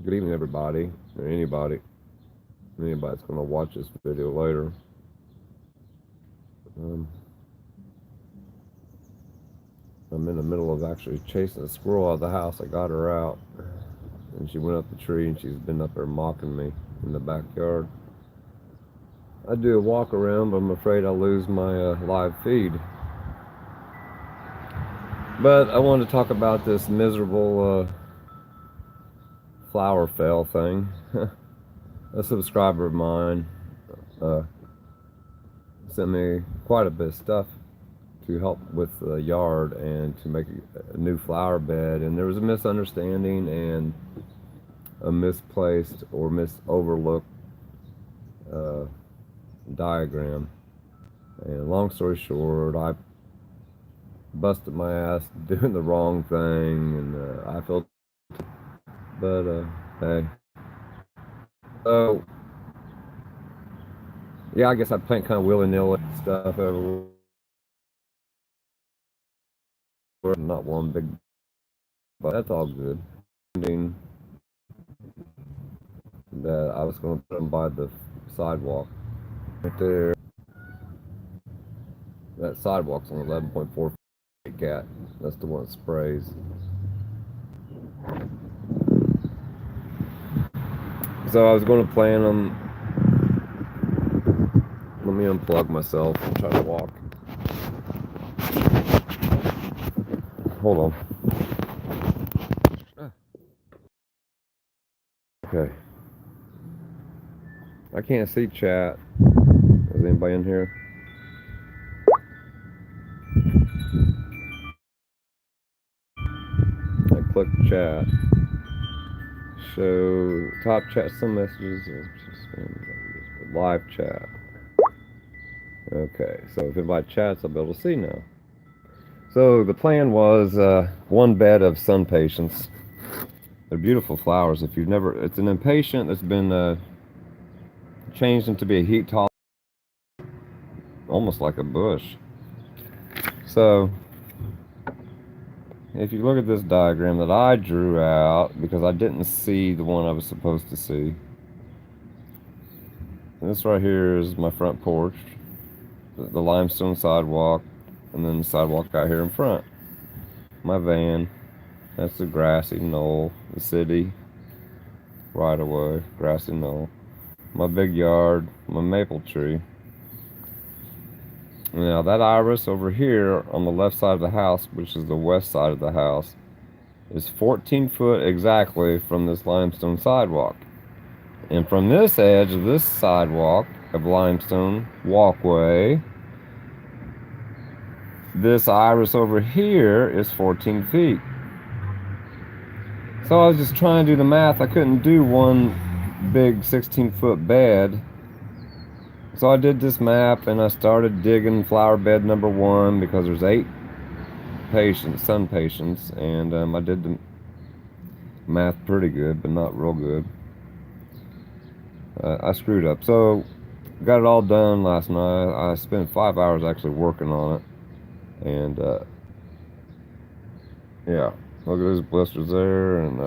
Good evening, everybody, or anybody's going to watch this video later. Um, I'm in the middle of actually chasing a squirrel out of the house. I got her out, and she went up the tree, and she's been up there mocking me in the backyard. I do a walk around, but I'm afraid I'll lose my live feed. But I wanted to talk about this miserable flower fail thing. A subscriber of mine uh, sent me quite a bit of stuff to help with the yard and to make a new flower bed, and there was a misunderstanding and a misplaced or overlooked uh, diagram. And long story short, I busted my ass doing the wrong thing, and I felt, but hey, so yeah, I guess I plant kind of willy-nilly stuff everywhere. Not one big, but that's all good. That I was going to put them by the sidewalk right there. That sidewalk's on 11.4 cat. That's the one that sprays. So I was going to plant them. Let me unplug myself and try to walk. Hold on. Okay. I can't see chat. Is anybody in here? I click chat. Show top chat, some messages. Live chat. Okay, so if anybody chats, I'll be able to see now. So the plan was one bed of sun patience. They're beautiful flowers. If you've never, it's an impatient that's been changed into be a heat tolerant, almost like a bush. So if you look at this diagram that I drew out, because I didn't see the one I was supposed to see. This right here is my front porch, the limestone sidewalk, and then the sidewalk out here in front. My van, that's the grassy knoll, the city right away, grassy knoll. My big yard, my maple tree. Now that iris over here on the left side of the house, which is the west side of the house, is 14 foot exactly from this limestone sidewalk. And from this edge of this sidewalk of limestone walkway, this iris over here is 14 feet. So I was just trying to do the math. I couldn't do one big 16-foot bed. So I did this map and I started digging flower bed number 1 because there's 8 patients, sun patients, and I did the math pretty good, but not real good. I screwed up. So got it all done last night. I spent 5 hours actually working on it, and yeah, look at those blisters there, and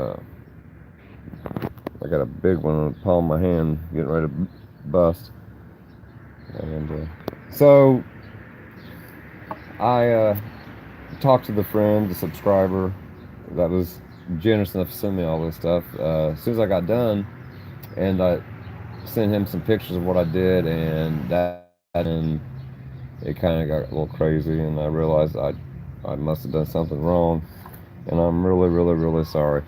I got a big one on the palm of my hand getting ready to bust. And so I talked to the friend, the subscriber that was generous enough to send me all this stuff as soon as I got done, and I sent him some pictures of what I did, and it kind of got a little crazy, and I realized I must have done something wrong, and I'm really, really, really sorry.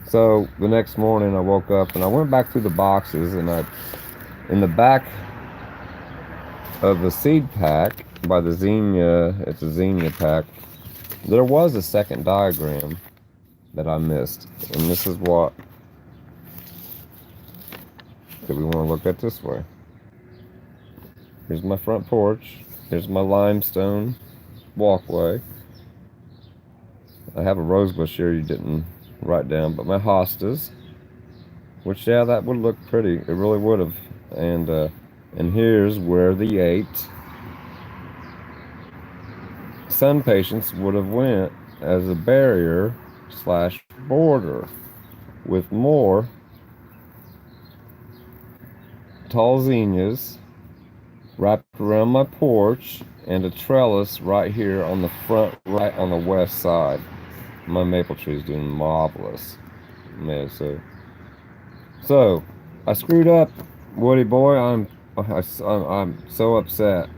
So the next morning I woke up and I went back through the boxes, and in the back of the seed pack by the zinnia, it's a zinnia pack, there was a second diagram that I missed, and this is what that we want to look at this way. Here's my front porch. Here's my limestone walkway. I have a rose bush here you didn't write down, but my hostas, which, yeah, that would look pretty. It really would have. And here's where the 8 sun patients would have went, as a barrier slash border with more tall zinnias wrapped around my porch and a trellis right here on the front right on the west side. My maple tree is doing marvelous. Man, so I screwed up, Woody boy. I'm so upset.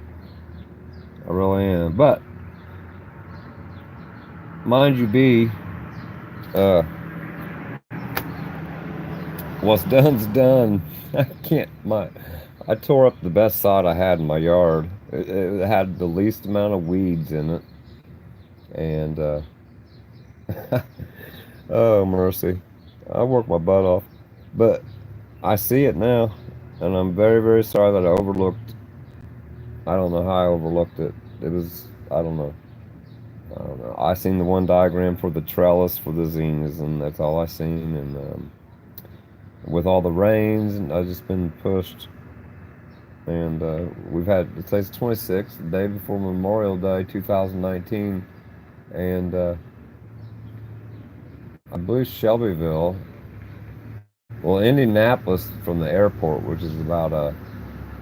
I really am. But mind you, uh, what's done's done. I tore up the best sod I had in my yard. It had the least amount of weeds in it, and oh mercy, I worked my butt off, but I see it now, and I'm very, very sorry that I overlooked. I don't know how I overlooked it. It was, I don't know. I don't know. I seen the one diagram for the trellis for the zinnias, and that's all I seen. And with all the rains, and I've just been pushed. And we've had, it says 26, the day before Memorial Day 2019, and I believe Shelbyville, well, Indianapolis from the airport, which is about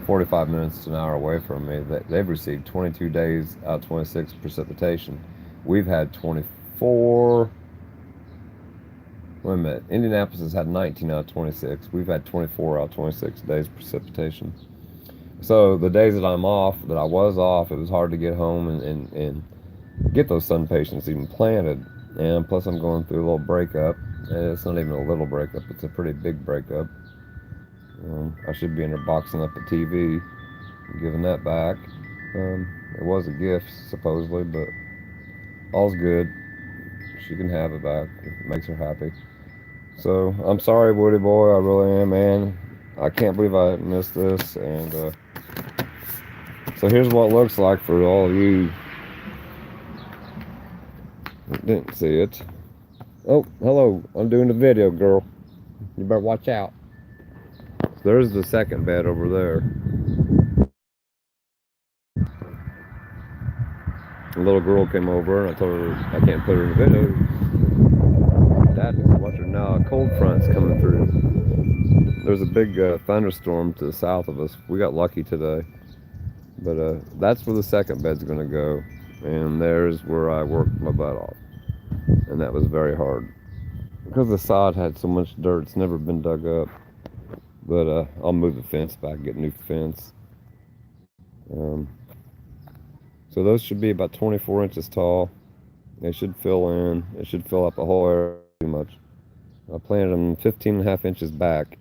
45 minutes to an hour away from me, they've received 22 days out of 26 precipitation. We've had 24. Wait a minute. Indianapolis has had 19 out of 26. We've had 24 out of 26 days precipitation. So the days that I'm off, that I was off, it was hard to get home and get those sun patients even planted. And plus I'm going through a little breakup. And it's not even a little breakup, it's a pretty big breakup. I should be in there boxing up a TV and giving that back. It was a gift, supposedly, but all's good. She can have it back if it makes her happy. So I'm sorry, Woody boy. I really am, man. I can't believe I missed this. And so here's what it looks like for all of you that didn't see it. Oh, hello. I'm doing the video, girl. You better watch out. There's the second bed over there. A little girl came over, and I told her I can't put her in the video. Dad, watch her now. A cold front's coming through. There's a big thunderstorm to the south of us. We got lucky today. But that's where the second bed's going to go. And there's where I worked my butt off. And that was very hard. Because the sod had so much dirt, it's never been dug up. But I'll move the fence back, get a new fence. So those should be about 24 inches tall. They should fill in. It should fill up the whole area pretty much. I planted them 15 and a half inches back.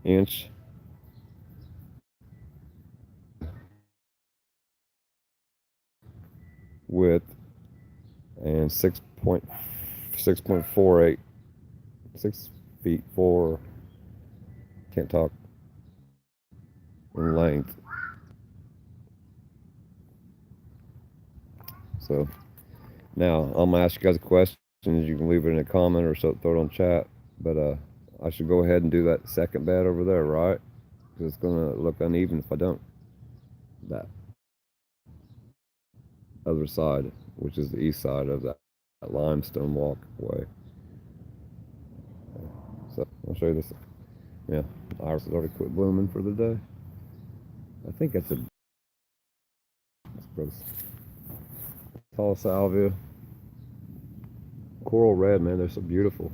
Inch. Width. And 6.48. 6 feet 4. Can't talk. In length. So now I'm gonna ask you guys a question. You can leave it in a comment or throw it on chat. But I should go ahead and do that second bed over there, right? Because it's gonna look uneven if I don't. That other side, which is the east side of that limestone walkway. So I'll show you this. Yeah, iris has already quit blooming for the day. I think that's gross. Tall salvia. Coral red, man, they're so beautiful.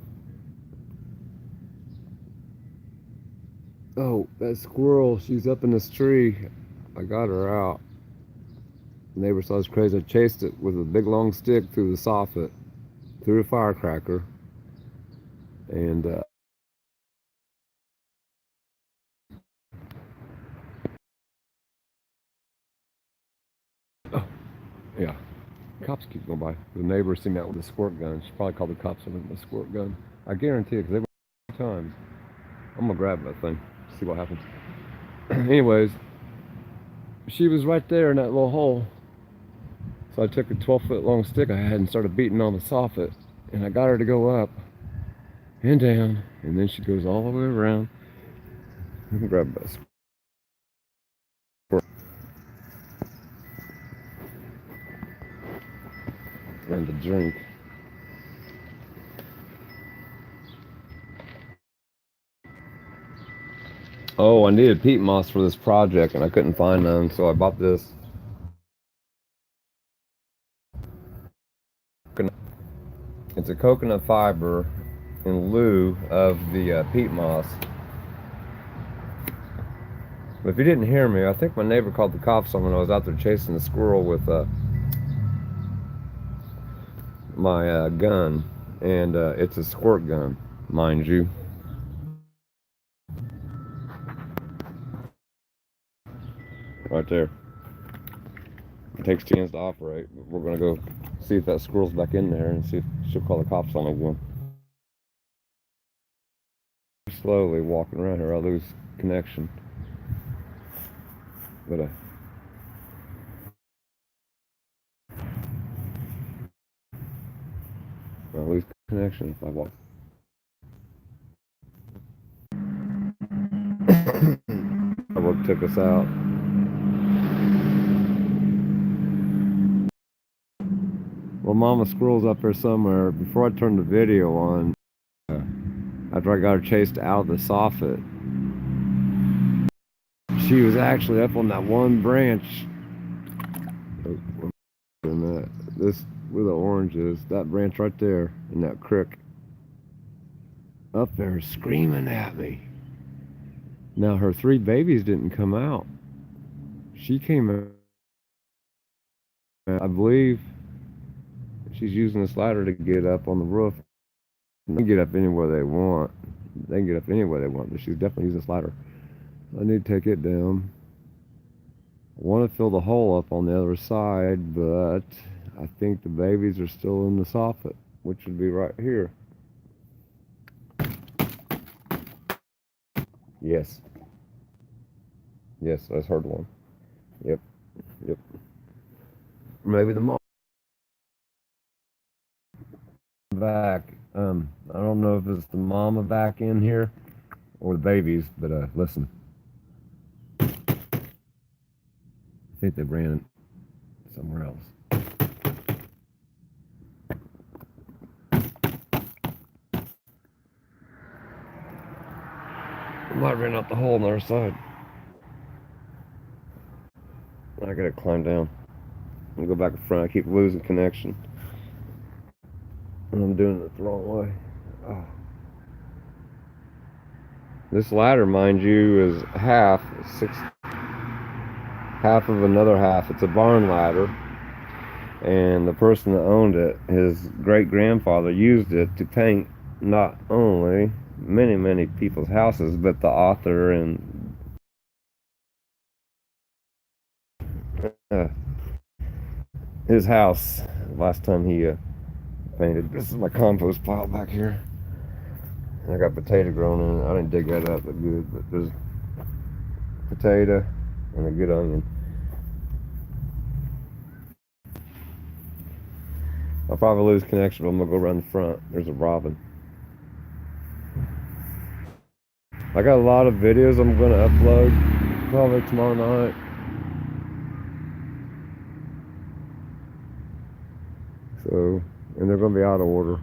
Oh, that squirrel, she's up in this tree. I got her out. The neighbor saw this crazy. I chased it with a big long stick through the soffit, through a firecracker, and oh, yeah. Cops keep going by. The neighbor seen that with a squirt gun. She probably called the cops on it with a squirt gun. I guarantee it, because they went times. I'm gonna grab that thing, see what happens. Anyways, she was right there in that little hole. So I took a 12-foot long stick I had and started beating on the soffit. And I got her to go up and down. And then she goes all the way around. Grab this. find the drink. Oh, I needed peat moss for this project and I couldn't find none, so I bought this. It's a coconut fiber in lieu of the peat moss. But if you didn't hear me, I think my neighbor called the cops on when I was out there chasing a squirrel with my gun, and it's a squirt gun, mind you. Right there. It takes 2 hands to operate. We're gonna go see if that squirrel's back in there and see if she'll call the cops on me again. Slowly walking around here, I lose connection. But I lose connection if I walk. What took us out? Well, Mama Squirrel's up there somewhere. Before I turned the video on, after I got her chased out of the soffit, she was actually up on that one branch. This where the orange is, that branch right there in that creek. Up there screaming at me. Now her 3 babies didn't come out. She came out. I believe she's using this ladder to get up on the roof. They can get up anywhere they want. They can get up anywhere they want, but she's definitely using this ladder. I need to take it down. I want to fill the hole up on the other side, but I think the babies are still in the soffit, which would be right here. Yes. Yes, I heard one. Yep. Yep. Maybe the mom back. I don't know if it's the mama back in here or the babies, but listen. I think they ran somewhere else. I might ran out the hole on the other side. I gotta climb down. I'm gonna go back in front. I keep losing connection. And I'm doing it the wrong way. Oh. This ladder, mind you, is half of another half. It's a barn ladder. And the person that owned it, his great-grandfather, used it to paint not only many people's houses, but the author and his house last time he painted. This is my compost pile back here. I got potato growing in it. I didn't dig that up that good, but there's potato and a good onion. I'll probably lose connection, but I'm gonna go around the front. There's a robin. I got a lot of videos I'm gonna upload probably tomorrow night. So, and they're gonna be out of order.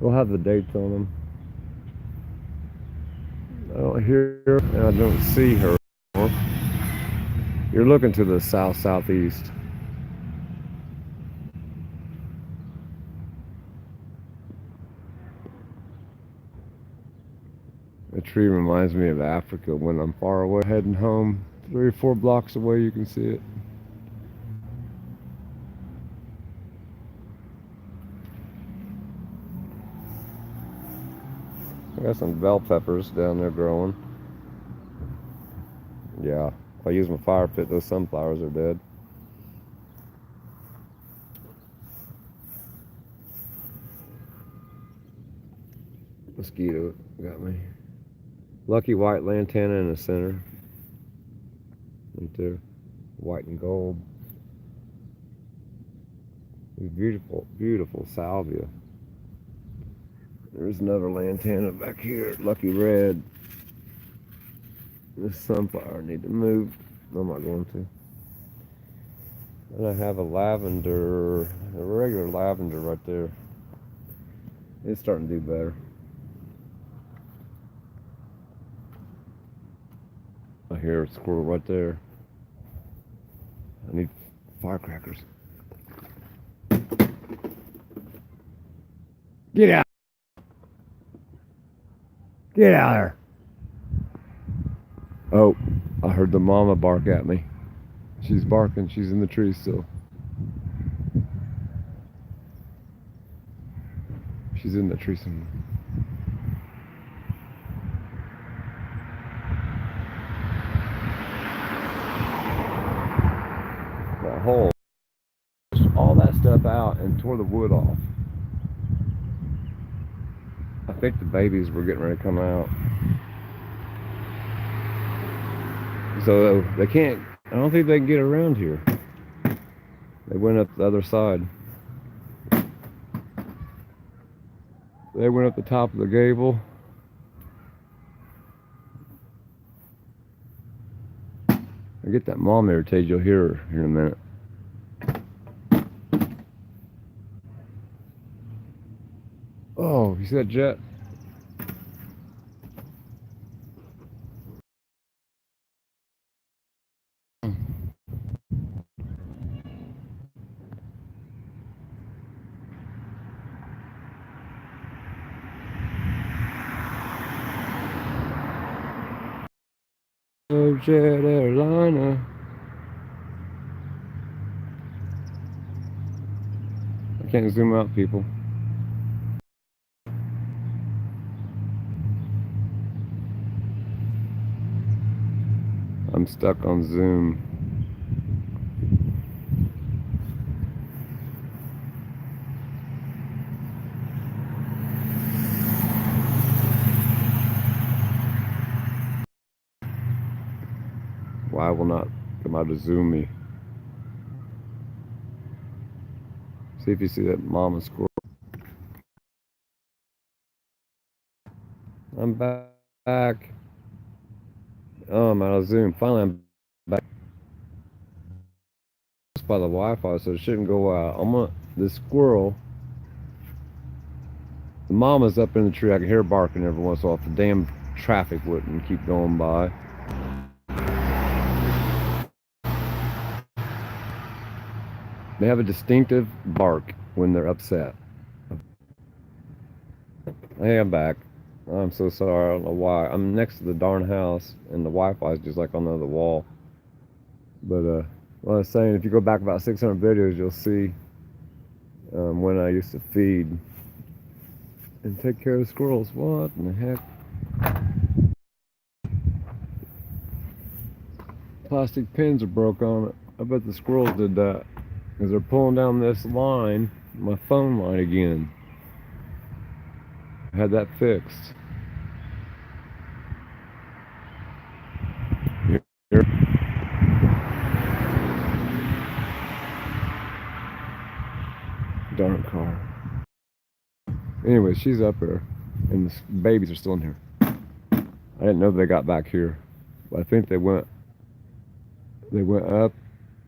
We'll have the dates on them. I don't hear her and I don't see her. You're looking to the southeast. The tree reminds me of Africa when I'm far away heading home. 3 or 4 blocks away you can see it. I got some bell peppers down there growing. Yeah, if I use my fire pit, those sunflowers are dead. Mosquito got me. Lucky white lantana in the center. Right there. White and gold. These beautiful salvia. There's another lantana back here. Lucky red. This sunflower I need to move. I'm not going to. And I have a lavender, a regular lavender right there. It's starting to do better. I hear a squirrel right there. I need firecrackers. Get out! Get out of there! Oh, I heard the mama bark at me. She's barking. She's in the tree still. She's in the tree somewhere. That hole. All that stuff out and tore the wood off. I think the babies were getting ready to come out. So they can't, I don't think they can get around here. They went up the other side. They went up the top of the gable. I get that mom irritated, you'll hear her here in a minute. Oh, you see that jet? Oh, jet airliner. I can't zoom out, people. I'm stuck on Zoom. Why will not come out of Zoom me? See if you see that mama squirrel. I'm back. Oh, I'm out of Zoom. Finally, I'm back. It's by the Wi-Fi, so it shouldn't go out. The squirrel. The mama's up in the tree. I can hear her barking every once in a while. If the damn traffic wouldn't keep going by. They have a distinctive bark when they're upset. Hey, I'm back. I'm so sorry. I don't know why. I'm next to the darn house, and the Wi-Fi is just like on the other wall. But what I was saying, if you go back about 600 videos, you'll see when I used to feed and take care of squirrels. What in the heck? Plastic pins are broke on it. I bet the squirrels did that because they're pulling down this line, my phone line again. I had that fixed. Here. Darn car. Anyway, she's up there, and the babies are still in here. I didn't know they got back here, but I think they went up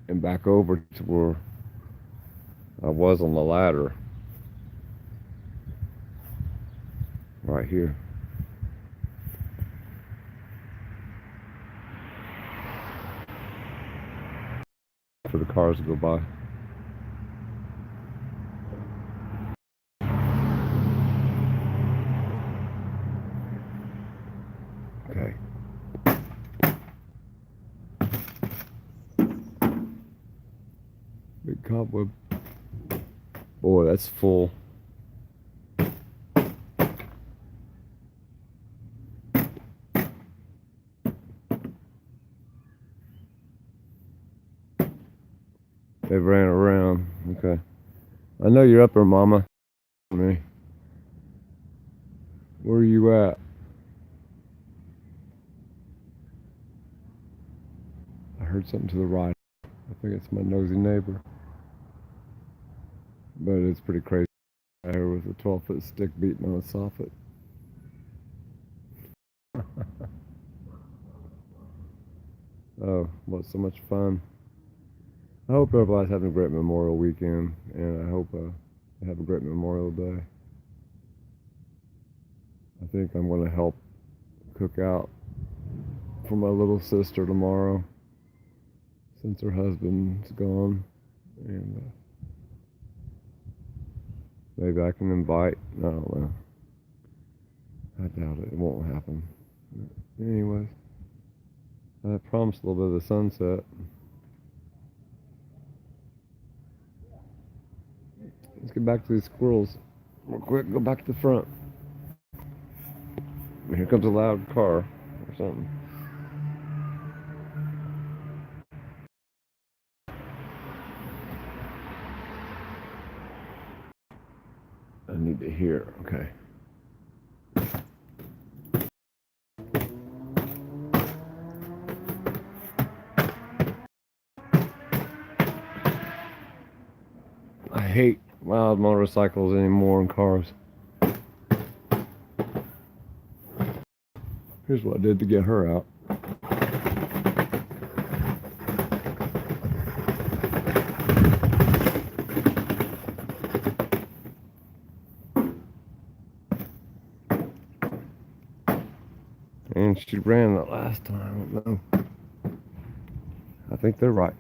and back over to where I was on the ladder. Right here. For the cars to go by. Okay. Big cobweb. Boy, that's full. They ran around. Okay. I know you're up there, Mama. Me. Where are you at? I heard something to the right. I think it's my nosy neighbor. But it's pretty crazy. There with a 12-foot stick beating on a soffit. Oh, what so much fun. I hope everybody's having a great Memorial weekend, and I hope they have a great Memorial Day. I think I'm going to help cook out for my little sister tomorrow, since her husband's gone, and maybe I can invite. I don't know. I doubt it. It won't happen. Anyways, I promised a little bit of the sunset. Let's get back to these squirrels real quick. Go back to the front. Here comes a loud car or something. I need to hear. Okay. I hate loud motorcycles anymore in cars. Here's what I did to get her out. And she ran that last time. I don't know. I think they're right.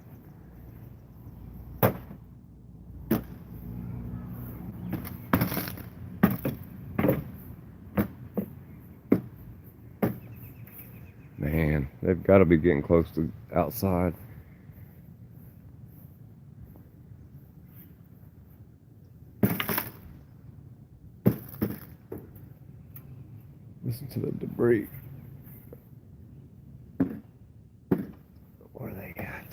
Man, they've got to be getting close to outside. Listen to the debris. Where are they at?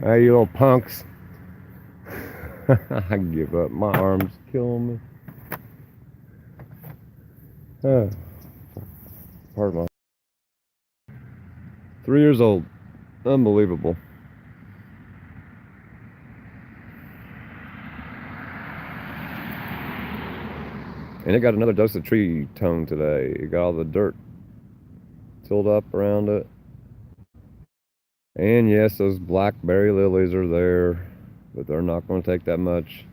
Hey, you little punks. I give up. My arm's killing me. Pardon my. 3 years old. Unbelievable. And it got another dose of tree tongue today. It got all the dirt tilled up around it. And yes, those blackberry lilies are there, but they're not going to take that much.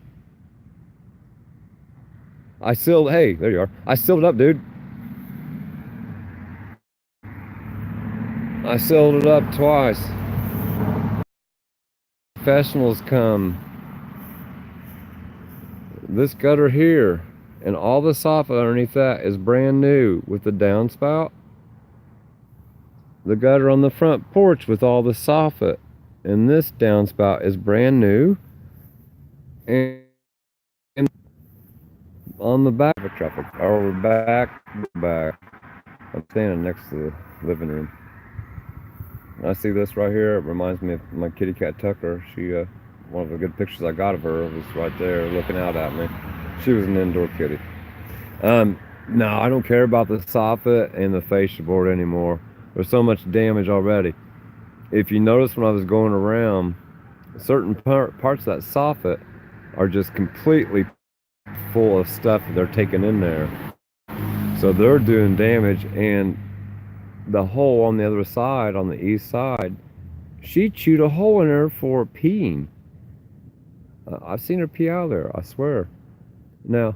Hey, there you are. I sealed it up, dude. I sealed it up twice. Professionals come. This gutter here and all the soffit underneath that is brand new with the downspout. The gutter on the front porch with all the soffit, and this downspout is brand new. And on the back of traffic, or back. I'm standing next to the living room. And I see this right here. It reminds me of my kitty cat Tucker. She, one of the good pictures I got of her was right there looking out at me. She was an indoor kitty. No, I don't care about the soffit and the fascia board anymore. There's so much damage already. If you notice when I was going around, certain parts of that soffit are just completely full of stuff that they're taking in there. So they're doing damage, and the hole on the other side, on the east side, she chewed a hole in there for peeing. I've seen her pee out there, I swear. Now,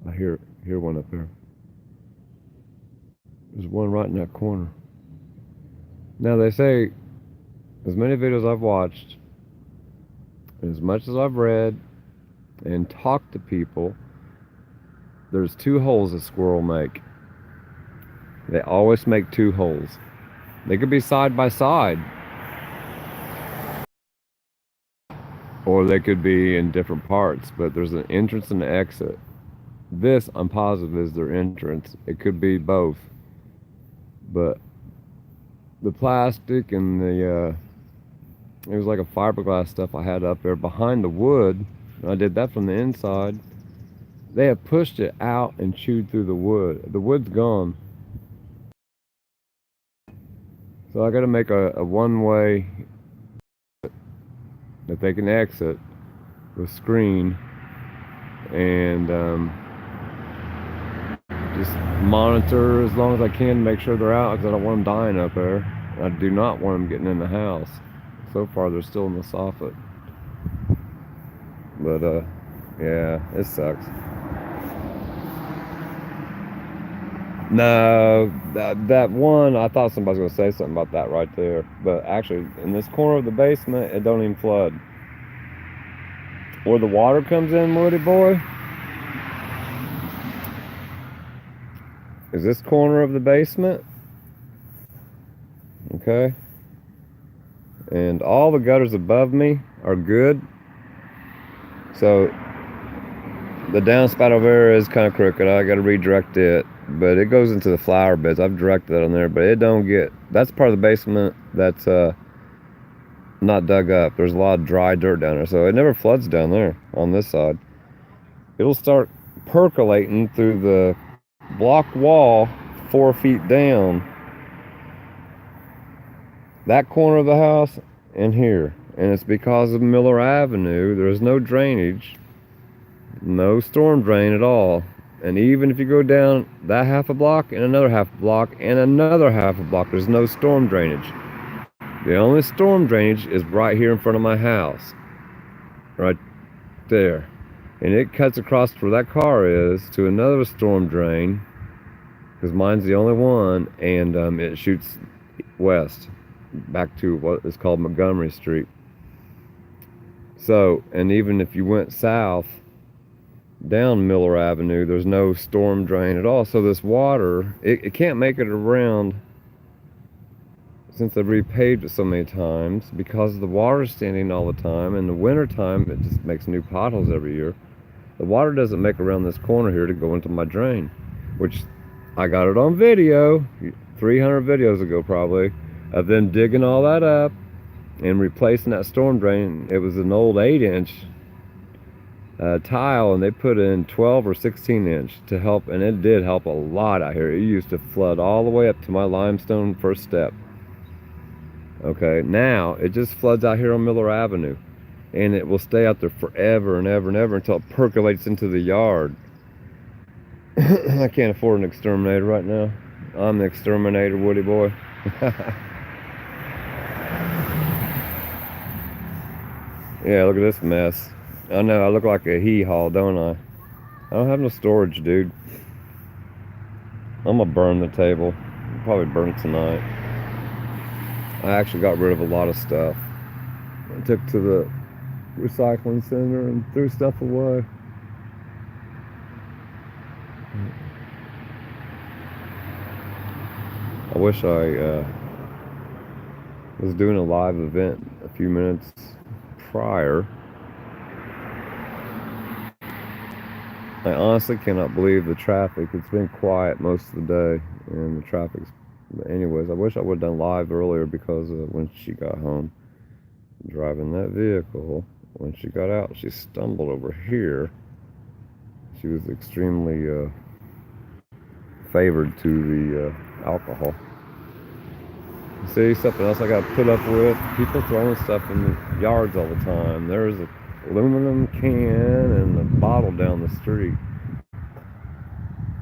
I hear one up there. There's one right in that corner. Now they say, as many videos I've watched, as much as I've read and talked to people, there's 2 holes a squirrel make. They always make 2 holes. They could be side by side, or they could be in different parts, but there's an entrance and an exit. This, I'm positive, is their entrance. It could be both, but the plastic and the it was like a fiberglass stuff I had up there behind the wood, and I did that from the inside. They have pushed it out and chewed through the wood. The wood's gone. So I got to make a one-way that they can exit with screen, and just monitor as long as I can, make sure they're out, because I don't want them dying up there. I do not want them getting in the house. So far they're still in the soffit, but yeah, it sucks. No, that one, I thought somebody was gonna say something about that right there, but actually in this corner of the basement it don't even flood. Where the water comes in, Woody boy, is this corner of the basement. Okay, and all the gutters above me are good, so the downspout over there is kind of crooked. I got to redirect it, but it goes into the flower beds. I've directed that on there, but it don't get, that's part of the basement that's not dug up. There's a lot of dry dirt down there, so it never floods down there on this side. It'll start percolating through the block wall 4 feet down, that corner of the house and here, and it's because of Miller Avenue. There's no drainage, no storm drain at all. And even if you go down that half a block and another half a block and another half a block, there's no storm drainage. The only storm drainage is right here in front of my house, right there, and it cuts across where that car is to another storm drain, because mine's the only one, and it shoots west back to what is called Montgomery Street. So, and even if you went south down Miller Avenue, there's no storm drain at all. So this water, it can't make it around, since they've repaved it so many times, because the water's standing all the time. In the winter time, it just makes new potholes every year. The water doesn't make around this corner here to go into my drain, which I got it on video 300 videos ago probably, of them digging all that up and replacing that storm drain. It was an old 8-inch tile, and they put in 12 or 16-inch to help, and it did help a lot out here. It used to flood all the way up to my limestone first step. Okay, now it just floods out here on Miller Avenue, and it will stay out there forever and ever and ever until it percolates into the yard. I can't afford an exterminator right now. I'm the exterminator, Woody boy. Yeah, look at this mess. I know, I look like a hee-haw, don't I? I don't have no storage, dude. I'm gonna burn the table. I'll probably burn it tonight. I actually got rid of a lot of stuff. I took to the recycling center and threw stuff away. I wish I was doing a live event a few minutes prior. I honestly cannot believe the traffic. It's been quiet most of the day, and the traffic's... But anyways, I wish I would have done live earlier, because when she got home, driving that vehicle, when she got out, she stumbled over here. She was extremely favored to the alcohol. See, something else I got to put up with: people throwing stuff in the yards all the time. There's a aluminum can and a bottle down the street.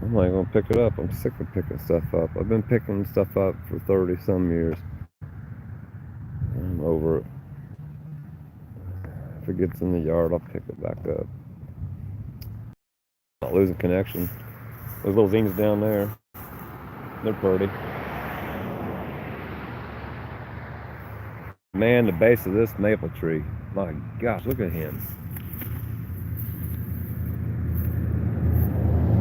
I'm not gonna pick it up. I'm sick of picking stuff up. I've been picking stuff up for 30 some years. I'm over it. If it gets in the yard, I'll pick it back up. Not losing connection. Those little zines down there, they're pretty. Man, the base of this maple tree, my gosh, look at him.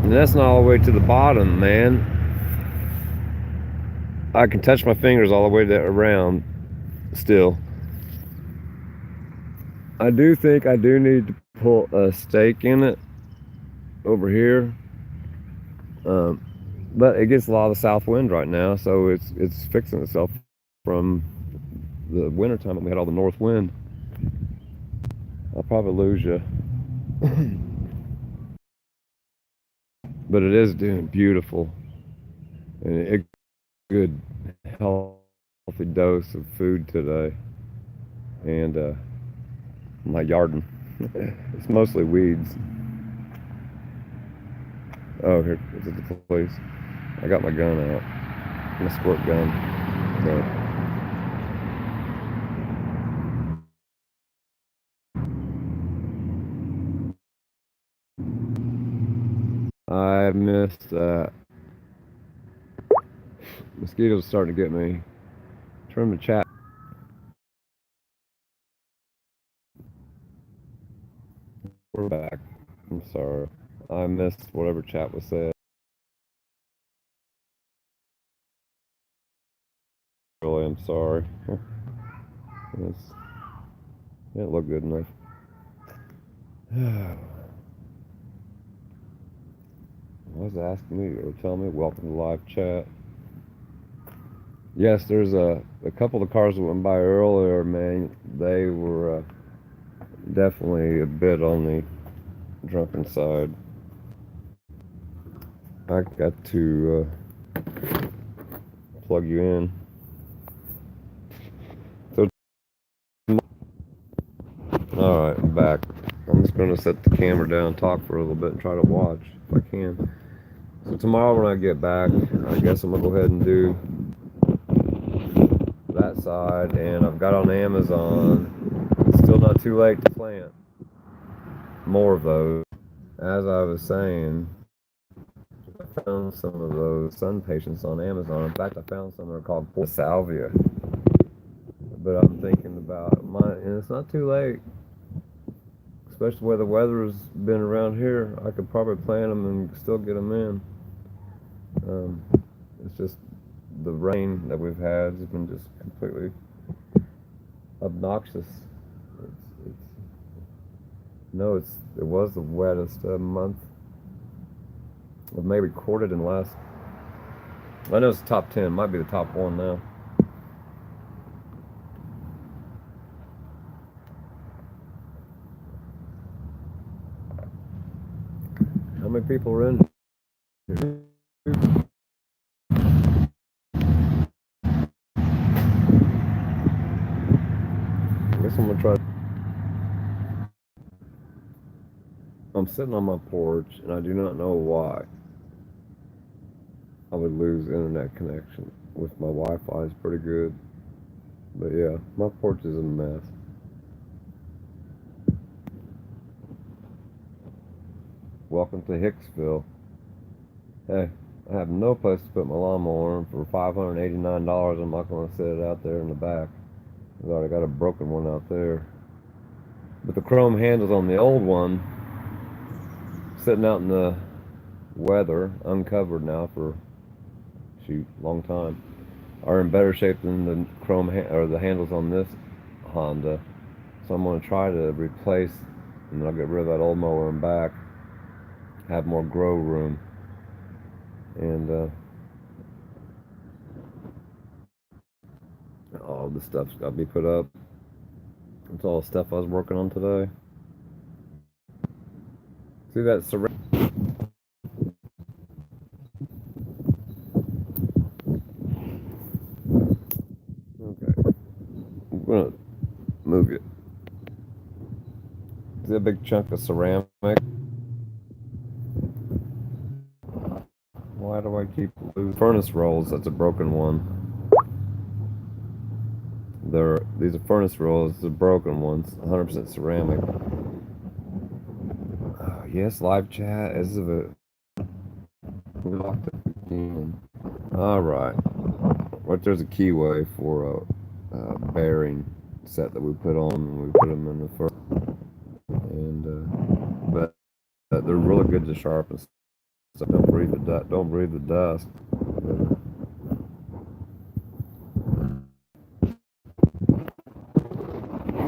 And that's not all the way to the bottom, man. I can touch my fingers all the way around still. I do think I do need to pull a stake in it over here. But it gets a lot of south wind right now, so it's fixing itself from the winter time when we had all the north wind. I'll probably lose you. But it is doing beautiful, and a good healthy dose of food today. And my garden. It's mostly weeds. Oh, here is it the police? I got my gun out, my squirt gun. So I missed that. Mosquitoes starting to get me. Turn the chat. We're back. I'm sorry. I missed whatever chat was said. Really, I'm sorry. It didn't look good enough. Was asking me or telling me welcome to live chat. Yes, there's a couple of cars that went by earlier, man. They were definitely a bit on the drunken side. I got to plug you in. So, all right, I'm back. I'm just going to set the camera down, talk for a little bit, and try to watch if I can. So tomorrow when I get back, I guess I'm going to go ahead and do that side. And I've got on Amazon, it's still not too late to plant more of those. As I was saying, I found some of those sun patients on Amazon. In fact, I found some that are called salvia. But I'm thinking about mine, and it's not too late. Especially where the weather's been around here, I could probably plant them and still get them in. It's just the rain that we've had has been just completely obnoxious. It was the wettest month I've maybe recorded in the last. I know it's the top 10, might be the top one now. How many people are in here? I guess I'm gonna try. I'm sitting on my porch and I do not know why I would lose internet connection. With my Wi-Fi is pretty good. But yeah, my porch is a mess. Welcome to Hicksville. Hey, I have no place to put my lawnmower for $589. I'm not going to set it out there in the back. I've already got a broken one out there. But the chrome handles on the old one, sitting out in the weather, uncovered now for, long time, are in better shape than the chrome or the handles on this Honda. So I'm going to try to replace, and then I'll get rid of that old mower and back, have more grow room. And all the stuff's got to be put up. It's all the stuff I was working on today. See that ceramic? Okay. I'm gonna move it. See a big chunk of ceramic? Why do I keep losing furnace rolls? That's a broken one. These are furnace rolls. They're broken ones. 100% ceramic. Yes, live chat. As of it. We locked up again. All right. What? There's a keyway for a bearing set that we put on when we put them in the first. And but they're really good to sharpen. So don't breathe the dust. Don't breathe the dust.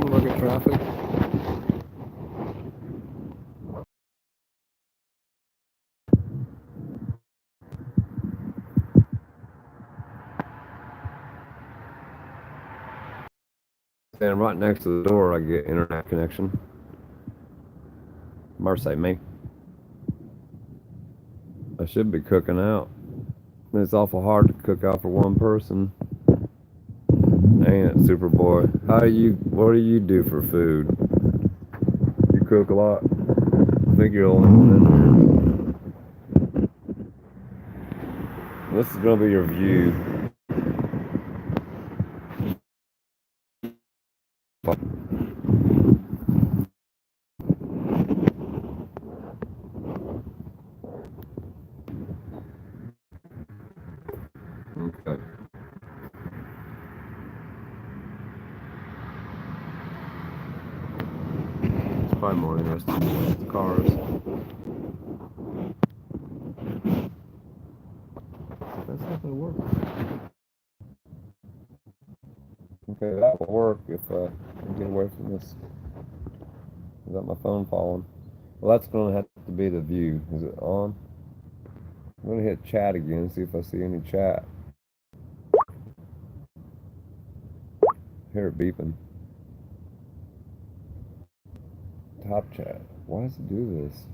Look at traffic. Stand right next to the door. I get internet connection. Mercy me. I should be cooking out. It's awful hard to cook out for one person. Ain't it, Superboy? What do you do for food? cook a lot. I think you're the only one in here. This is gonna be your view. Okay. It's probably more interesting with the cars. But that's not gonna work. Okay, that will work if I get away from this. I got my phone falling. Well, that's gonna have to be the view. Is it on? I'm gonna hit chat again, see if I see any chat. Hear it beeping. Top chat. Why does it do this?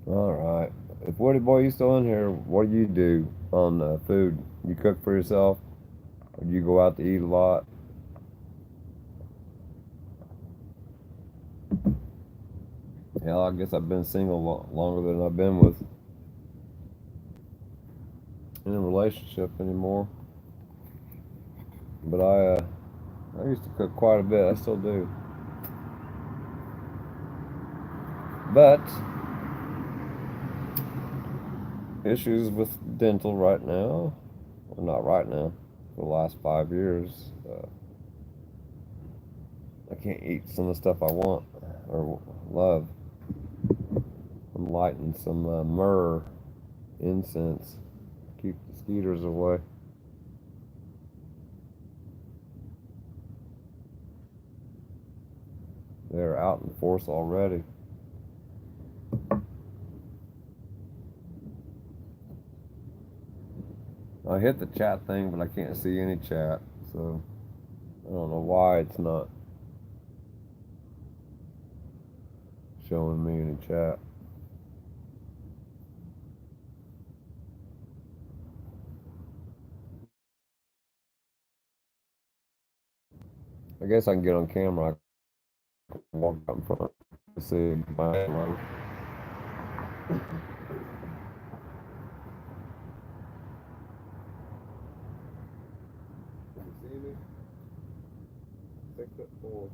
Alright. If Woody Boy, you still in here, what do you do on food? You cook for yourself? Or you go out to eat a lot? Yeah, I guess I've been single longer than I've been in a relationship anymore. But I used to cook quite a bit. I still do. But issues with dental right now. Well, not right now. For the last 5 years, I can't eat some of the stuff I want or love. I'm lighting some myrrh incense. Keep the mosquitoes away. They're out in force already. I hit the chat thing, but I can't see any chat, so I don't know why it's not showing me any chat. I guess I can get on camera. I can walk out in front to see my headline. Can you see me? 6'4".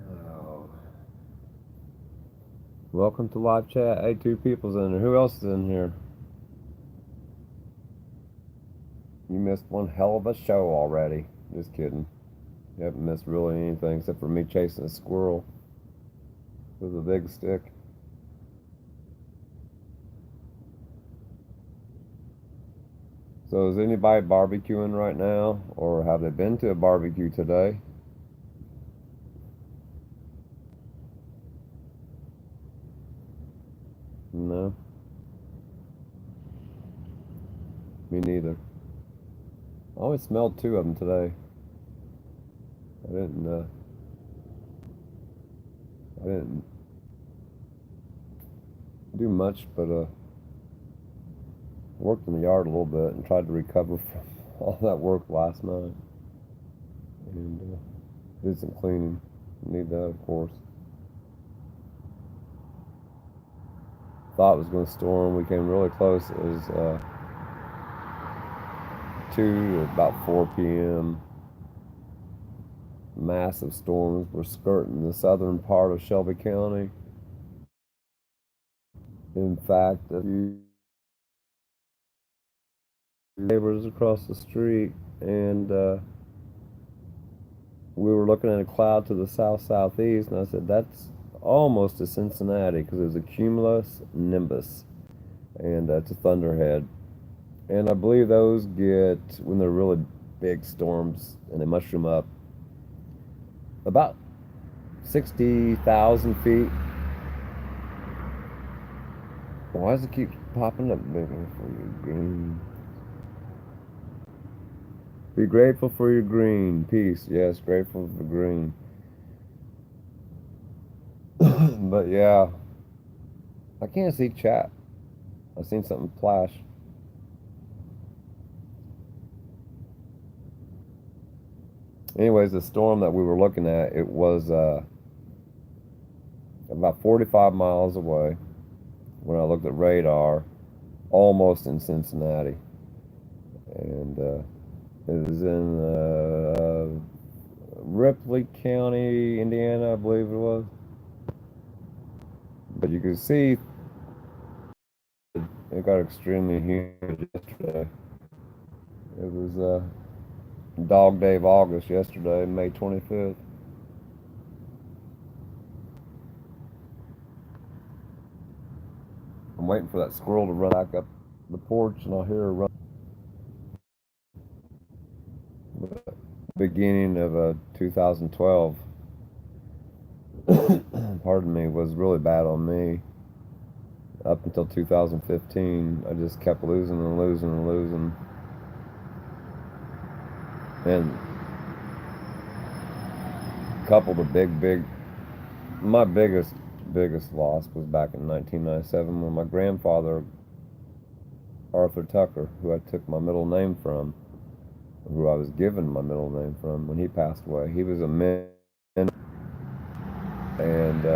Oh. Welcome to live chat. Hey, 2 people's in here. Who else is in here? You missed one hell of a show already. Just kidding. You haven't missed really anything except for me chasing a squirrel with a big stick. So is anybody barbecuing right now? Or have they been to a barbecue today? No? Me neither. I only smelled 2 of them today. I didn't do much, but worked in the yard a little bit and tried to recover from all that work last night. And did some cleaning. Need that, of course. Thought it was going to storm. We came really close. It was 2 to about 4 p.m. Massive storms were skirting the southern part of Shelby County. In fact, a few neighbors across the street and we were looking at a cloud to the south-southeast, and I said, that's almost to Cincinnati because it was a cumulus nimbus, and that's a thunderhead. And I believe those get, when they're really big storms and they mushroom up, about 60,000 feet. Why does it keep popping up? Begging for your green. Be grateful for your green. Peace. Yes, grateful for green. But yeah, I can't see chat. I seen something flash. Anyways, the storm that we were looking at, it was about 45 miles away when I looked at radar, almost in Cincinnati. And it was in Ripley County, Indiana, I believe it was. But you could see it got extremely humid yesterday. It was Dog Day of August yesterday, May 25th. I'm waiting for that squirrel to run back up the porch, and I'll hear her run. Beginning of 2012, pardon me, was really bad on me. Up until 2015, I just kept losing and losing and losing. And a couple of my biggest loss was back in 1997 when my grandfather, Arthur Tucker, who I took my middle name from, who I was given my middle name from, when he passed away. He was a man and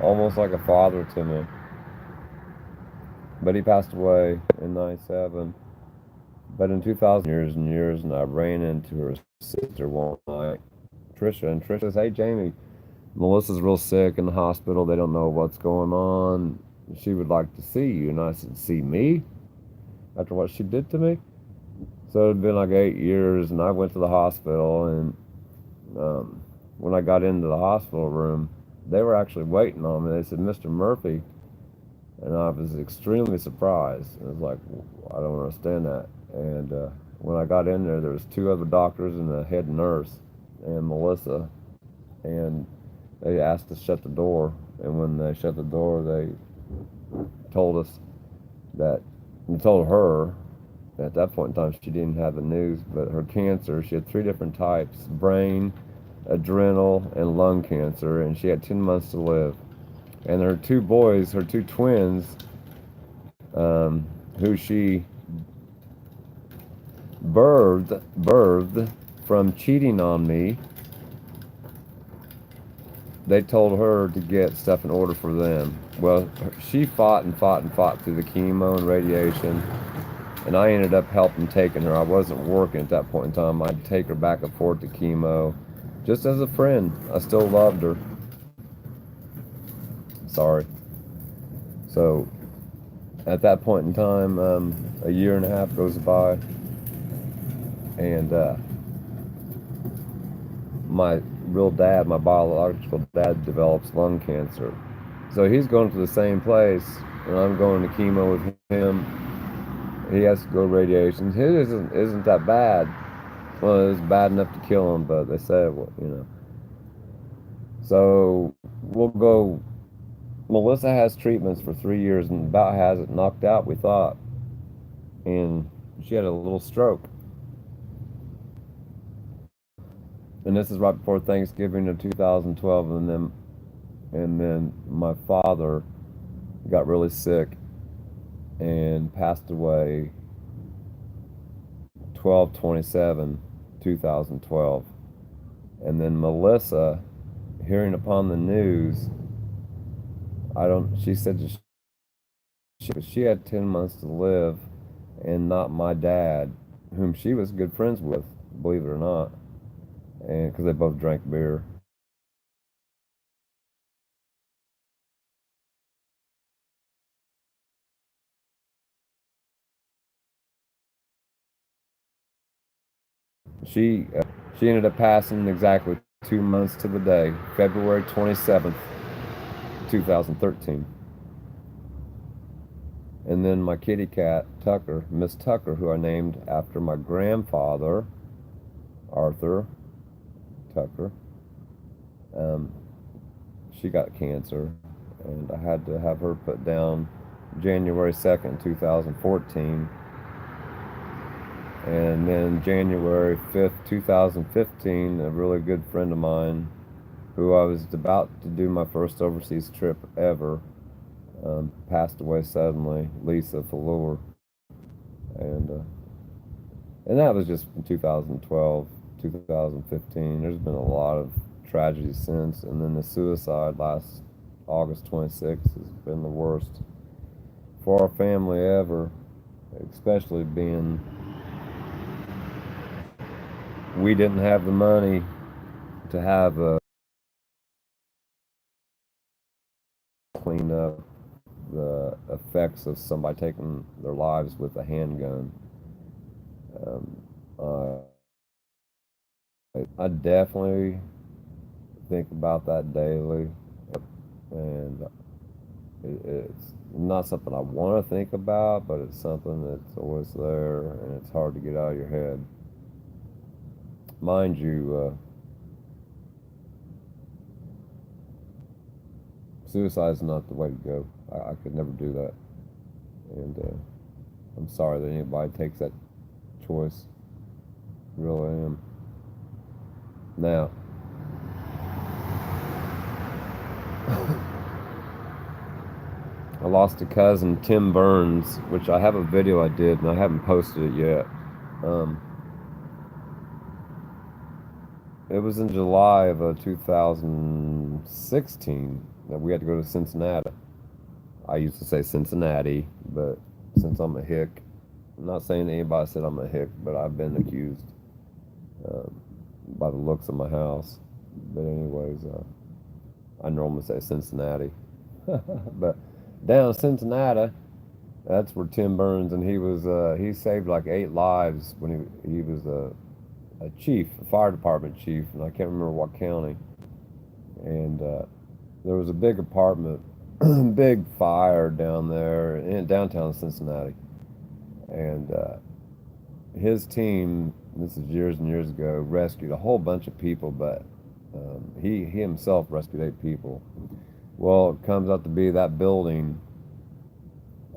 almost like a father to me. But he passed away in 97. But in 2000, years and years, and I ran into her sister one night, Trisha, and Trisha says, "Hey, Jamie, Melissa's real sick in the hospital. They don't know what's going on. She would like to see you." And I said, "See me? After what she did to me?" So it had been like 8 years, and I went to the hospital, and when I got into the hospital room, they were actually waiting on me. They said, "Mr. Murphy," and I was extremely surprised. I was like, I don't understand that. And when I got in there was two other doctors and a head nurse and Melissa, and they asked to shut the door. And when they shut the door, they told us that, they told her, at that point in time, she didn't have the news, but her cancer, she had three different types: brain, adrenal, and lung cancer, and she had 10 months to live. And her two boys, her two twins, who she birthed from cheating on me, they told her to get stuff in order for them. Well, she fought and fought and fought through the chemo and radiation, and I ended up helping taking her. I wasn't working at that point in time. I'd take her back and forth to chemo, just as a friend. I still loved her. Sorry. So at that point in time, a year and a half goes by, and my real dad, my biological dad, develops lung cancer. So he's going to the same place, and I'm going to chemo with him. He has to go radiation. His isn't that bad. Well, it's bad enough to kill him, but they said, well, you know. So we'll go. Melissa has treatments for 3 years and about has it knocked out, we thought. And she had a little stroke. And this is right before Thanksgiving of 2012, and then my father got really sick and passed away 12/27, 2012. And then Melissa, hearing upon the news, she said that she had 10 months to live, and not my dad, whom she was good friends with, believe it or not, and because they both drank beer. She She ended up passing exactly 2 months to the day, February 27th, 2013. And then my kitty cat, Tucker, Miss Tucker, who I named after my grandfather, Arthur Tucker, um, she got cancer, and I had to have her put down January 2nd, 2014. And then January 5th, 2015, a really good friend of mine who I was about to do my first overseas trip ever passed away suddenly, Lisa Fallour. And, uh, and that was just in 2012, 2015. There's been a lot of tragedies since. And then the suicide last August 26th has been the worst for our family ever, especially being we didn't have the money to have a clean up the effects of somebody taking their lives with a handgun. Um, uh, I definitely think about that daily, and it's not something I want to think about, but it's something that's always there, and it's hard to get out of your head. Mind you, suicide is not the way to go. I could never do that, and I'm sorry that anybody takes that choice. Really am. Now, I lost a cousin, Tim Burns, which I have a video I did and I haven't posted it yet. Um, it was in July of 2016 that we had to go to Cincinnati. I used to say Cincinnati, but since I'm a hick, I'm not saying anybody said I'm a hick, but I've been accused by the looks of my house. But anyways, I normally say Cincinnati. But down in Cincinnati, that's where Tim Burns, and he saved like 8 lives when he was a chief, a fire department chief, and I can't remember what county. And there was a big apartment, big fire down there in downtown Cincinnati, and his team, this is years and years ago, rescued a whole bunch of people, but he himself rescued 8 people. Well, it comes out to be that building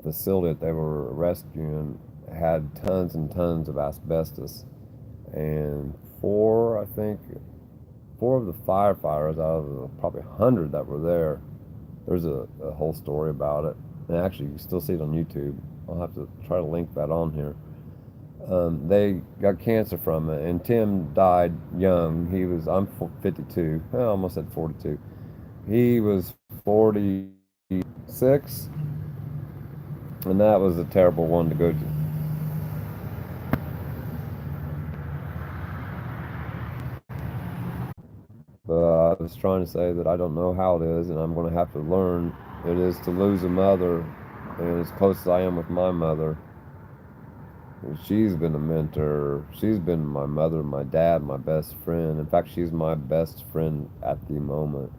facility that they were rescuing had tons and tons of asbestos, and four of the firefighters out of the probably 100 that were there. There's a whole story about it, and actually you can still see it on YouTube. I'll have to try to link that on here. They got cancer from it, and Tim died young. I'm 52. I almost said 42. He was 46, and that was a terrible one to go to. But I was trying to say that I don't know how it is, and I'm going to have to learn it is to lose a mother, and as close as I am with my mother, she's been a mentor. She's been my mother, my dad, my best friend. In fact, she's my best friend at the moment,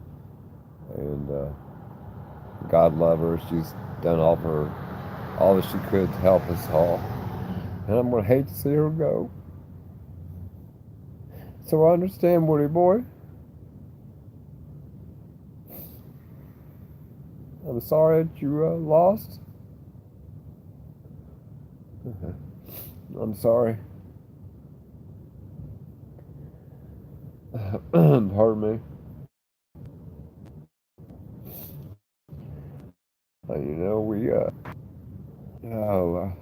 and God love her. She's done all that she could to help us all, and I'm going to hate to see her go. So I understand, Woody boy. I'm sorry that you lost. I'm sorry. Pardon me. I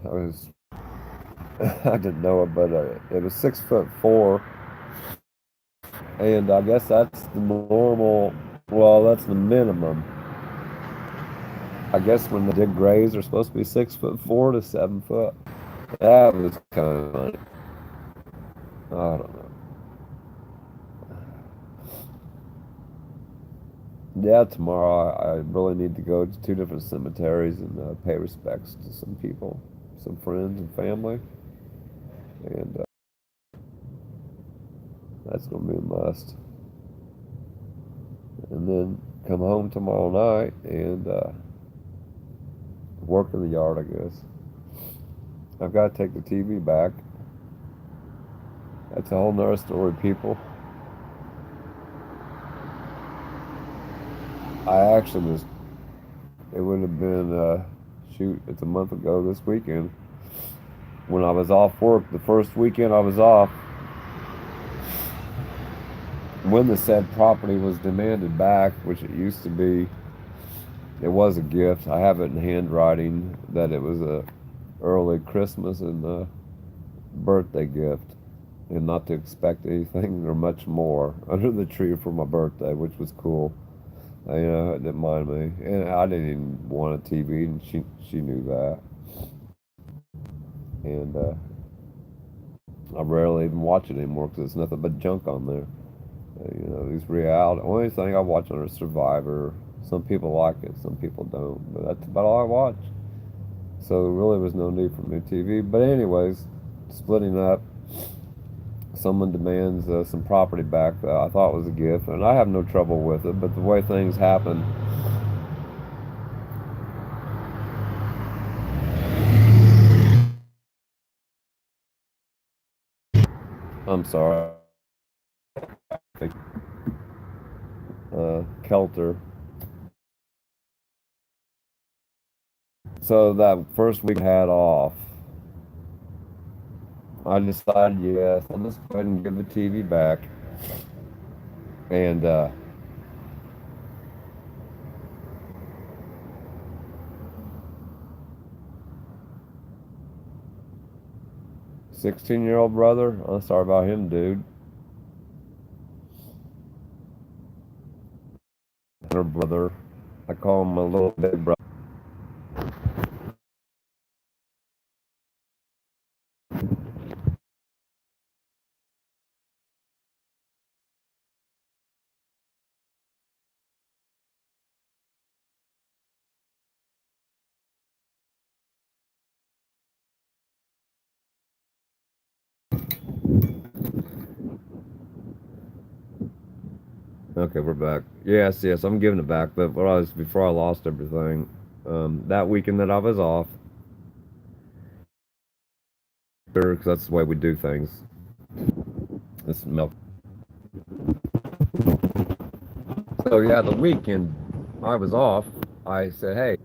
was, I didn't know it, but it was 6'4", and I guess that's the normal. Well, that's the minimum. I guess when they dig graves, they're supposed to be 6'4" to 7 foot. That was kind of funny. I don't know. Yeah, tomorrow I really need to go to 2 different cemeteries and pay respects to some people, some friends and family, and that's That's gonna be a must. And then come home tomorrow night and work in the yard, I guess. I've got to take the TV back. That's a whole nother story, people. I actually was, it would have been, shoot, it's a month ago this weekend when I was off work, the first weekend I was off, when the said property was demanded back, which it used to be, it was a gift. I have it in handwriting that it was a early Christmas and a birthday gift, and not to expect anything or much more under the tree for my birthday, which was cool. It didn't mind me, and I didn't even want a TV, and she knew that. And I rarely even watch it anymore because there's nothing but junk on there. These reality. Only thing I watch on is Survivor. Some people like it, some people don't, but that's about all I watch. So there really was no need for new TV. But anyways, splitting up. Someone demands some property back that I thought was a gift, and I have no trouble with it. But the way things happen, I'm sorry, Kelter. So that first week I had off, I decided, yes, I'll just go ahead and give the TV back. And 16-year-old brother, I'm sorry about him, dude. Her brother, I call him my little big brother. Okay, we're back. Yes, I'm giving it back. But what I was before I lost everything, that weekend that I was off, because that's the way we do things. This milk. So yeah, the weekend I was off, I said, hey,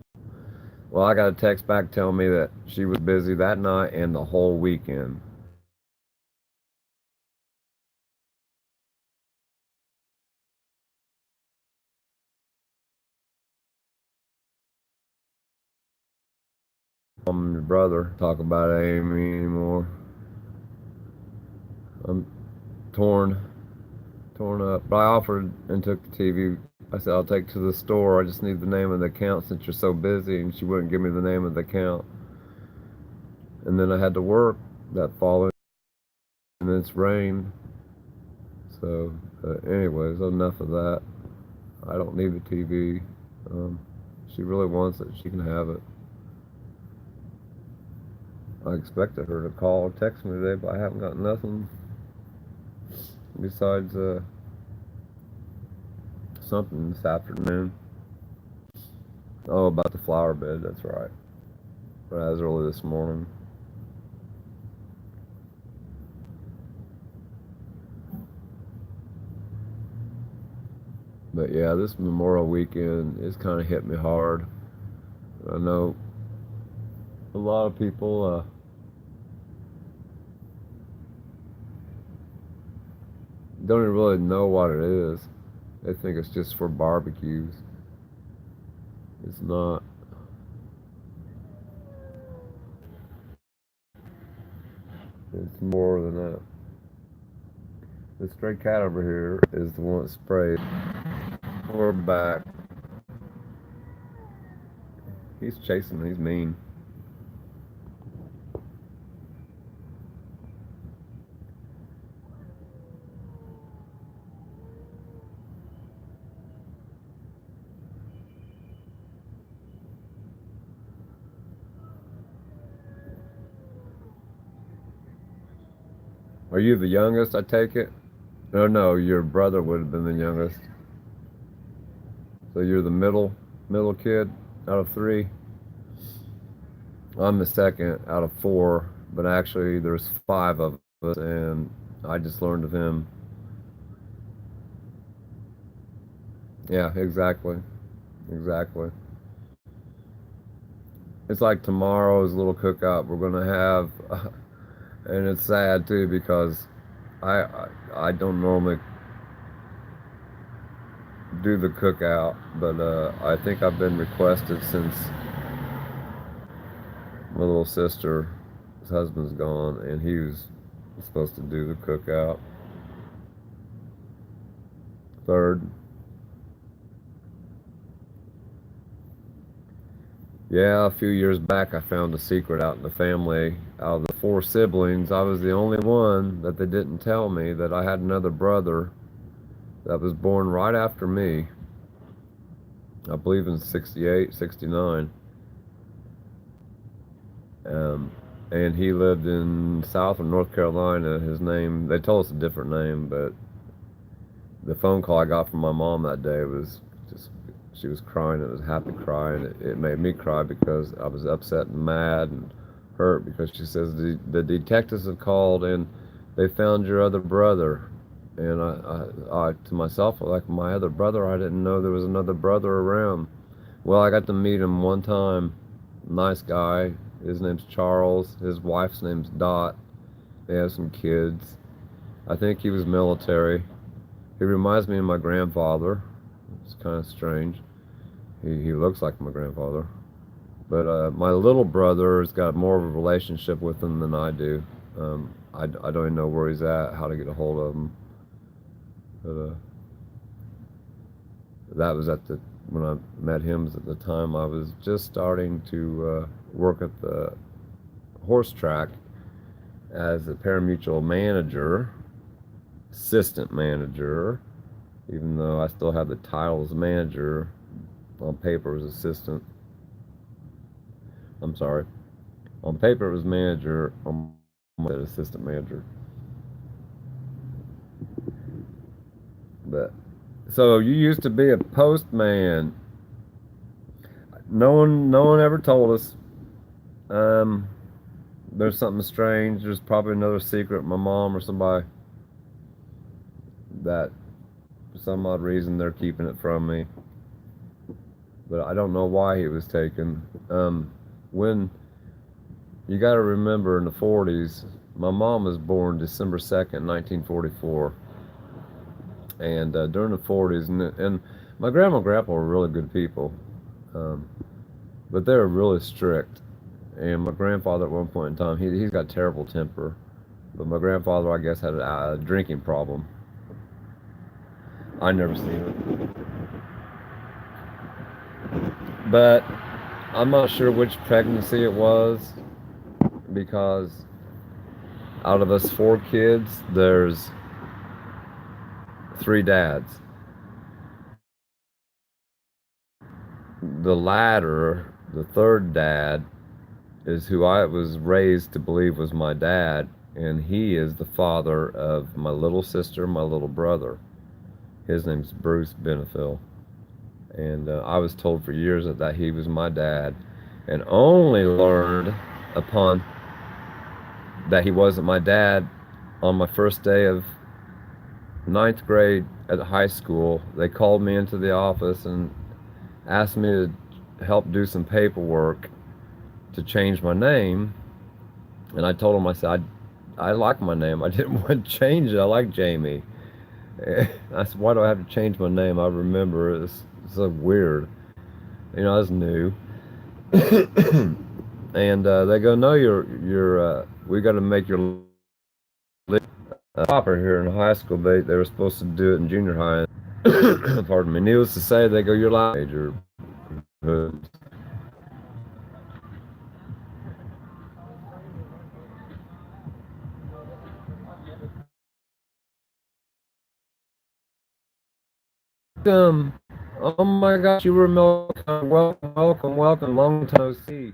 well, I got a text back telling me that she was busy that night and the whole weekend. Your brother talk about Amy anymore. I'm torn, torn up. But I offered and took the TV. I said, I'll take it to the store. I just need the name of the account since you're so busy. And she wouldn't give me the name of the account. And then I had to work that following, and it's rained. So, anyways, enough of that. I don't need the TV. Um, she really wants it. She can have it. I expected her to call or text me today, but I haven't got nothing besides something this afternoon. Oh, about the flower bed. That's right. But as early this morning. But yeah, this Memorial weekend is kind of hit me hard. I know a lot of people don't even really know what it is. They think it's just for barbecues. It's not. It's more than that. The stray cat over here is the one that sprayed. We're back. He's chasing. He's mean. Are you the youngest? I take it. Oh no, your brother would have been the youngest. So you're the middle kid out of three. I'm the second out of four, but actually there's five of us, and I just learned of him. Yeah, exactly, exactly. It's like tomorrow's little cookout we're gonna have, and it's sad too because I don't normally do the cookout, but I think I've been requested since my little sister's husband's gone, and he was supposed to do the cookout. Third. Yeah, a few years back, I found a secret out in the family. Out of the four siblings, I was the only one that they didn't tell me that I had another brother that was born right after me. I believe in 68, 69. Um, and he lived in South or North Carolina. His name, they told us a different name, but the phone call I got from my mom that day was just, she was crying. It was happy crying. It made me cry because I was upset and mad and hurt because she says the detectives have called and they found your other brother. And I to myself, like, my other brother, I didn't know there was another brother around. Well, I got to meet him one time. Nice guy. His name's Charles. His wife's name's Dot. They have some kids. I think he was military. He reminds me of my grandfather. It's kind of strange. He looks like my grandfather. But my little brother's got more of a relationship with him than I do. I don't even know where he's at, how to get a hold of him. But that was when I met him, at the time I was just starting to work at the horse track as a parimutuel manager, assistant manager, even though I still have the title as manager. On paper as assistant. I'm sorry. On paper it was manager. On assistant manager. But so you used to be a postman. No one ever told us. Um, there's something strange. There's probably another secret. My mom or somebody that for some odd reason they're keeping it from me. But I don't know why he was taken. When you got to remember, in the 40s, my mom was born December 2nd, 1944. And during the 40s, and my grandma and grandpa were really good people, but they were really strict. And my grandfather, at one point in time, he's got terrible temper. But my grandfather, I guess, had a drinking problem. I never seen it. But I'm not sure which pregnancy it was, because out of us four kids, there's three dads. The latter, the third dad, is who I was raised to believe was my dad, and he is the father of my little sister, my little brother. His name's Bruce Benefill. And I was told for years that he was my dad, and only learned upon that he wasn't my dad on my first day of ninth grade at high school. They called me into the office and asked me to help do some paperwork to change my name. And I told them, I said, I like my name. I didn't want to change it. I like Jamie. I said, why do I have to change my name? I remember it's so weird. You know, I was new. And they go, no, we got to make your proper here in high school. They were supposed to do it in junior high. Pardon me. Needless to say, they go, you're like major. Oh my gosh, you were welcome, welcome, welcome. Long time no see.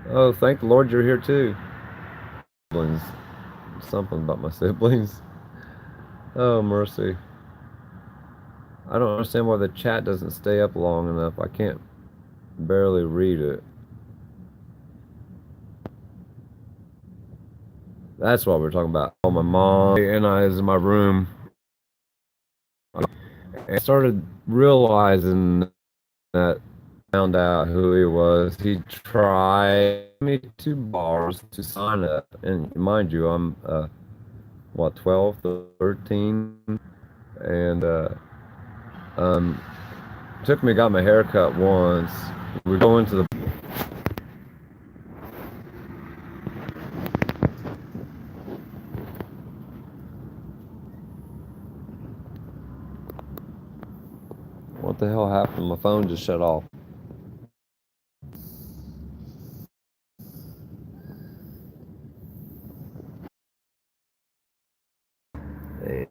Oh, thank the Lord you're here too. Siblings. Something about my siblings. Oh, mercy. I don't understand why the chat doesn't stay up long enough. I can't barely read it. That's what we're talking about. Oh, my mom and I is in my room. I started realizing that found out who he was. He tried me 2 bars to sign up. And mind you, I'm, what, 12, 13? And, took me, got my hair cut once. We go into the what the hell happened? My phone just shut off.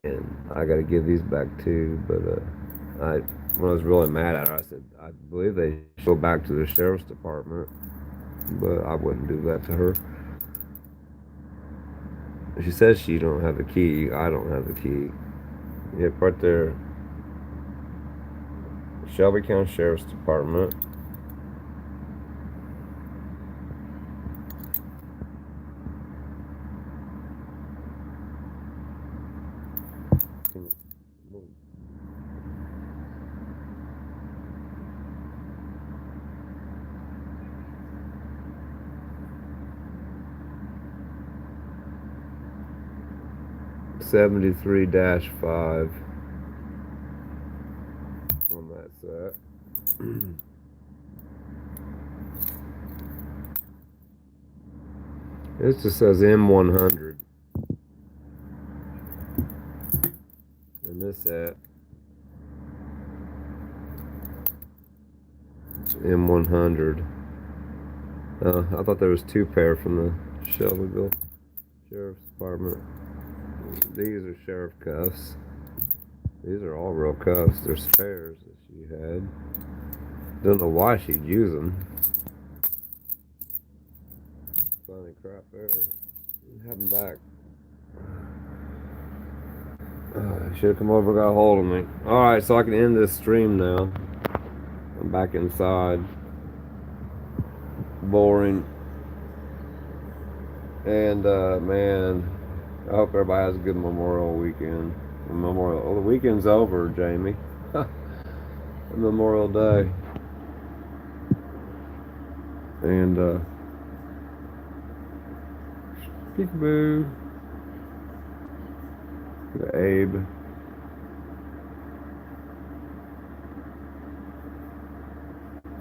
And I got to give these back too. But when I was really mad at her, I said I believe they should go back to the sheriff's department, but I wouldn't do that to her. She says she don't have the key. I don't have the key. Yep, right there. Shelby County Sheriff's Department. (73-5) on that set. It just says M100. And this set M100. I thought there was 2 pair from the Shelbyville Sheriff's Department. These are sheriff cuffs. These are all real cuffs. They're spares that she had. Don't know why she'd use them. Funny crap there. Have them back. Should have come over and got a hold of me. Alright, so I can end this stream now. I'm back inside. Boring. And, man, I hope everybody has a good Memorial weekend. The weekend's over, Jamie. Memorial Day. And, peekaboo. Abe.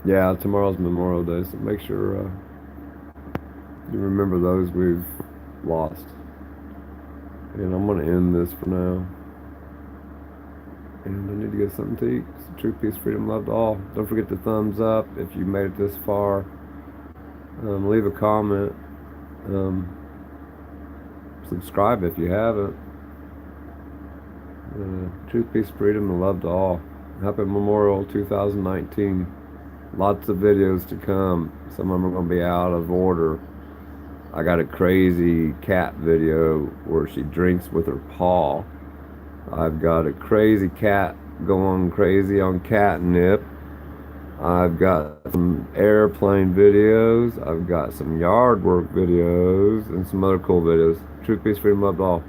Yeah, tomorrow's Memorial Day, so make sure you remember those we've lost. And I'm going to end this for now. And I need to get something to eat. So truth, peace, freedom, love to all. Don't forget to thumbs up if you made it this far. Leave a comment. Subscribe if you haven't. Truth, peace, freedom, and love to all. Happy Memorial 2019. Lots of videos to come. Some of them are going to be out of order. I got a crazy cat video where she drinks with her paw. I've got a crazy cat going crazy on catnip. I've got some airplane videos. I've got some yard work videos and some other cool videos. Truth, peace, freedom, love to all.